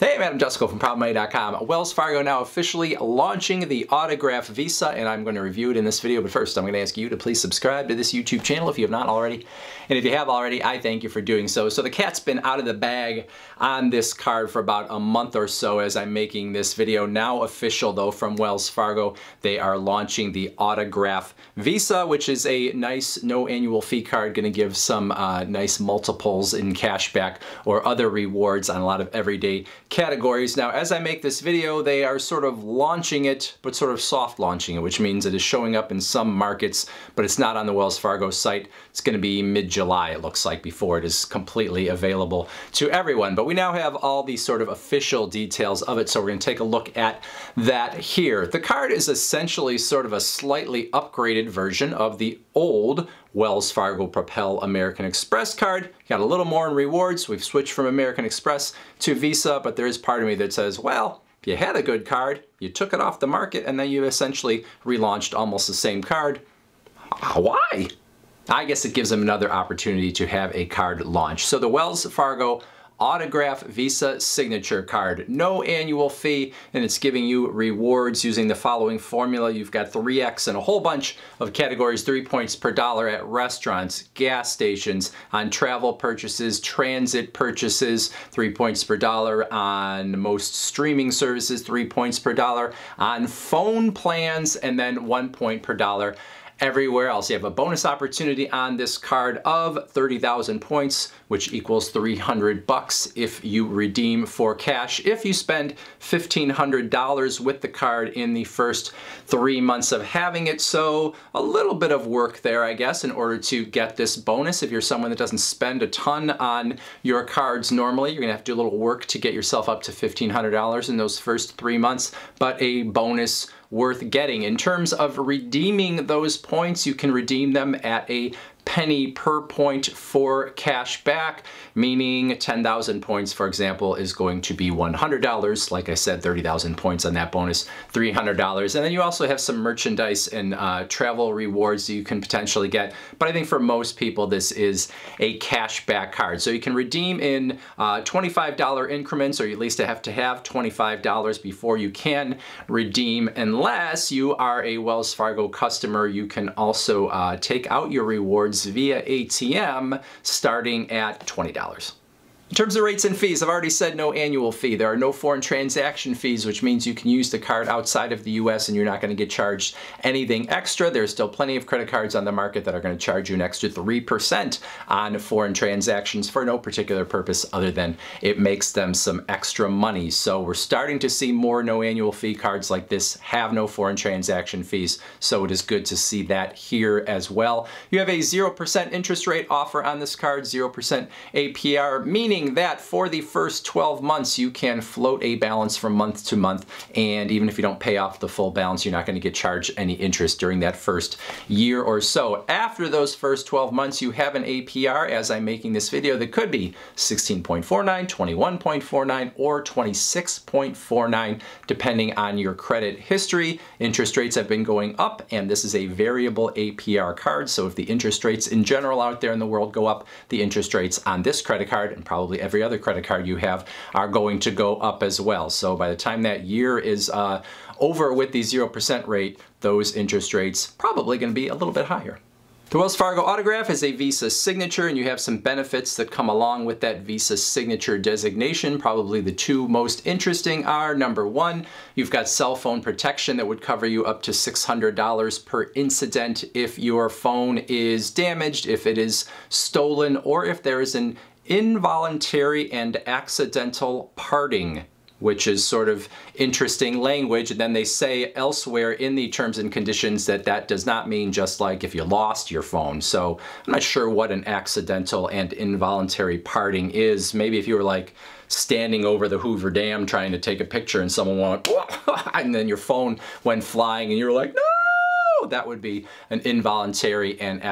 Hey, I'm Jusko from ProblemMoney.com. Wells Fargo now officially launching the Autograph Visa, and I'm going to review it in this video. But first, I'm going to ask you to please subscribe to this YouTube channel if you have not already. And if you have already, I thank you for doing so. So the cat's been out of the bag on this card for about a month or so as I'm making this video. Now official, though, from Wells Fargo. They are launching the Autograph Visa, which is a nice no annual fee card, going to give some nice multiples in cashback or other rewards on a lot of everyday categories. Now, as I make this video, they are sort of launching it, but sort of soft launching it, which means it is showing up in some markets, but it's not on the Wells Fargo site. It's going to be mid-July, it looks like, before it is completely available to everyone. But we now have all the sort of official details of it, so we're going to take a look at that here. The card is essentially sort of a slightly upgraded version of the old Wells Fargo Propel American Express card. Got a little more in rewards. We've switched from American Express to Visa, but there is part of me that says, well, if you had a good card, you took it off the market, and then you essentially relaunched almost the same card. Why? I guess it gives them another opportunity to have a card launch. So the Wells Fargo Autograph Visa Signature Card. No annual fee, and it's giving you rewards using the following formula. You've got 3x and a whole bunch of categories, 3 points per dollar at restaurants, gas stations, on travel purchases, transit purchases, 3 points per dollar on most streaming services, 3 points per dollar on phone plans, and then 1 point per dollar everywhere else. You have a bonus opportunity on this card of 30,000 points, which equals $300 if you redeem for cash. If you spend $1,500 with the card in the first 3 months of having it, so a little bit of work there, I guess, in order to get this bonus. If you're someone that doesn't spend a ton on your cards normally, you're gonna have to do a little work to get yourself up to $1,500 in those first 3 months, but a bonus worth getting. In terms of redeeming those points, you can redeem them at a penny per point for cash back, meaning 10,000 points, for example, is going to be $100. Like I said, 30,000 points on that bonus, $300. And then you also have some merchandise and travel rewards that you can potentially get. But I think for most people, this is a cash back card. So you can redeem in $25 increments, or you at least have to have $25 before you can redeem. Unless you are a Wells Fargo customer, you can also take out your rewards via ATM starting at $20. In terms of rates and fees, I've already said no annual fee. There are no foreign transaction fees, which means you can use the card outside of the US and you're not going to get charged anything extra. There's still plenty of credit cards on the market that are going to charge you an extra 3% on foreign transactions for no particular purpose other than it makes them some extra money. So we're starting to see more no annual fee cards like this have no foreign transaction fees. So it is good to see that here as well. You have a 0% interest rate offer on this card, 0% APR, meaning that for the first 12 months you can float a balance from month to month, and even if you don't pay off the full balance, you're not going to get charged any interest during that first year or so. After those first 12 months, you have an APR, as I'm making this video, that could be 16.49, 21.49, or 26.49, depending on your credit history. Interest rates have been going up, and this is a variable APR card, so if the interest rates in general out there in the world go up, the interest rates on this credit card, and probably every other credit card you have, are going to go up as well. So by the time that year is over with the 0% rate, those interest rates probably going to be a little bit higher. The Wells Fargo Autograph is a Visa signature, and you have some benefits that come along with that Visa signature designation. Probably the two most interesting are, number one, you've got cell phone protection that would cover you up to $600 per incident if your phone is damaged, if it is stolen, or if there is an involuntary and accidental parting, which is sort of interesting language. And then they say elsewhere in the terms and conditions that that does not mean just like if you lost your phone. So I'm not sure what an accidental and involuntary parting is. Maybe if you were like standing over the Hoover Dam trying to take a picture and someone went, and then your phone went flying and you were like, no, that would be an involuntary and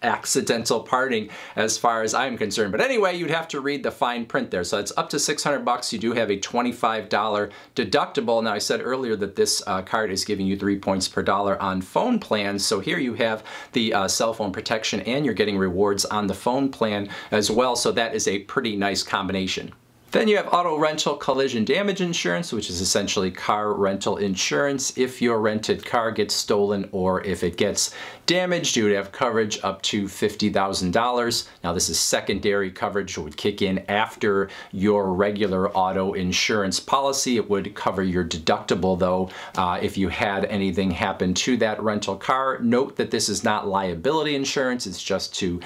accidental parting as far as I'm concerned. But anyway, you'd have to read the fine print there. So it's up to $600. You do have a $25 deductible. Now I said earlier that this card is giving you 3 points per dollar on phone plans. So here you have the cell phone protection and you're getting rewards on the phone plan as well. So that is a pretty nice combination. Then you have auto rental collision damage insurance, which is essentially car rental insurance. If your rented car gets stolen or if it gets damaged, you would have coverage up to $50,000. Now this is secondary coverage. It would kick in after your regular auto insurance policy. It would cover your deductible though if you had anything happen to that rental car. Note that this is not liability insurance. It's just to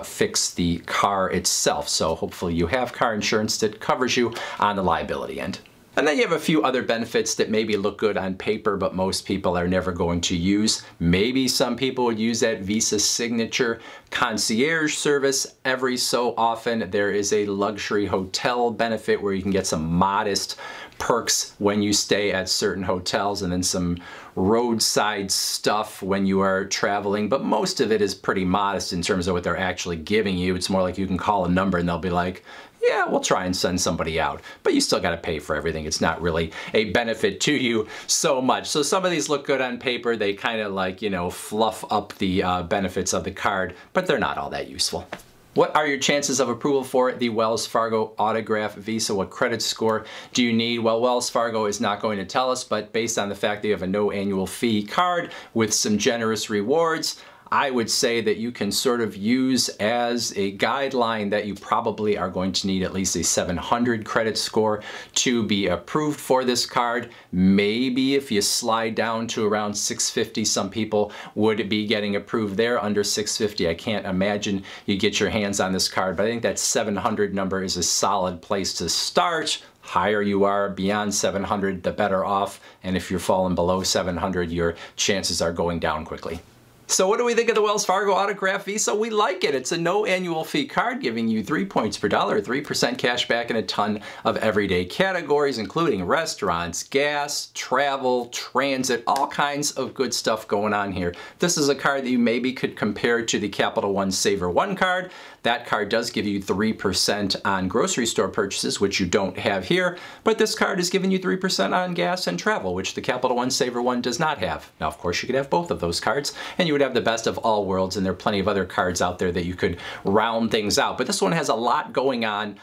fix the car itself. So hopefully you have car insurance that covers you on the liability end. And then you have a few other benefits that maybe look good on paper, but most people are never going to use. Maybe some people would use that Visa Signature concierge service every so often. There is a luxury hotel benefit where you can get some modest perks when you stay at certain hotels, and then some roadside stuff when you are traveling, but most of it is pretty modest in terms of what they're actually giving you. It's more like you can call a number and they'll be like, yeah, we'll try and send somebody out, but you still got to pay for everything. It's not really a benefit to you so much. So some of these look good on paper. They kind of like, you know, fluff up the benefits of the card, but they're not all that useful. What are your chances of approval for the Wells Fargo Autograph Visa? What credit score do you need? Well, Wells Fargo is not going to tell us, but based on the fact that you have a no annual fee card with some generous rewards, I would say that you can sort of use as a guideline that you probably are going to need at least a 700 credit score to be approved for this card. Maybe if you slide down to around 650, some people would be getting approved there. Under 650, I can't imagine you get your hands on this card, but I think that 700 number is a solid place to start. Higher you are, beyond 700, the better off. And if you're falling below 700, your chances are going down quickly. So what do we think of the Wells Fargo Autograph Visa? We like it. It's a no annual fee card giving you 3 points per dollar, 3% cash back in a ton of everyday categories, including restaurants, gas, travel, transit, all kinds of good stuff going on here. This is a card that you maybe could compare to the Capital One Saver One card. That card does give you 3% on grocery store purchases, which you don't have here, but this card is giving you 3% on gas and travel, which the Capital One Saver One does not have. Now, of course, you could have both of those cards, and you would have the best of all worlds, and there are plenty of other cards out there that you could round things out. But this one has a lot going on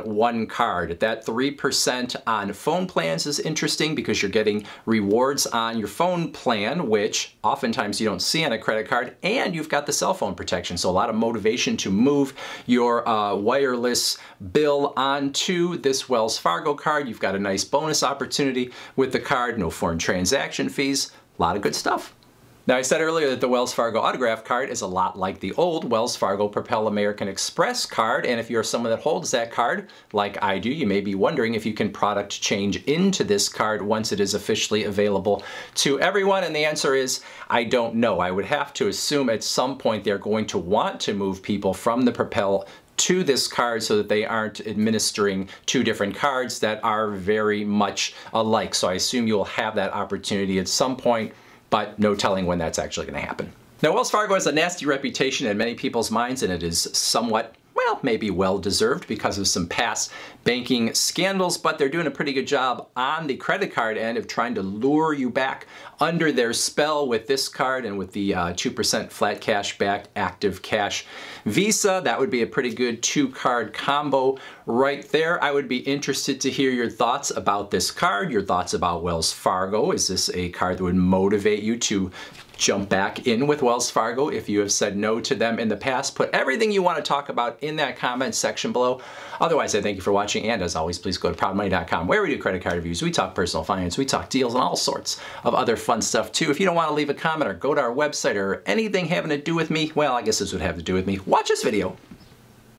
one card. That 3% on phone plans is interesting because you're getting rewards on your phone plan, which oftentimes you don't see on a credit card, and you've got the cell phone protection. So a lot of motivation to move your wireless bill onto this Wells Fargo card. You've got a nice bonus opportunity with the card, no foreign transaction fees, a lot of good stuff. Now, I said earlier that the Wells Fargo Autograph card is a lot like the old Wells Fargo Propel American Express card, and if you're someone that holds that card, like I do, you may be wondering if you can product change into this card once it is officially available to everyone, and the answer is, I don't know. I would have to assume at some point they're going to want to move people from the Propel to this card so that they aren't administering two different cards that are very much alike. So I assume you'll have that opportunity at some point, but no telling when that's actually going to happen. Now, Wells Fargo has a nasty reputation in many people's minds, and it is somewhat, well, maybe well-deserved because of some past banking scandals, but they're doing a pretty good job on the credit card end of trying to lure you back under their spell with this card and with the 2% flat cash back active cash Visa. That would be a pretty good two-card combo right there. I would be interested to hear your thoughts about this card, your thoughts about Wells Fargo. Is this a card that would motivate you to jump back in with Wells Fargo if you have said no to them in the past? Put everything you want to talk about in that comment section below. Otherwise, I thank you for watching, and as always, please go to proudmoney.com, where we do credit card reviews, we talk personal finance, we talk deals, and all sorts of other fun stuff too. If you don't want to leave a comment or go to our website or anything having to do with me, well, I guess this would have to do with me, watch this video.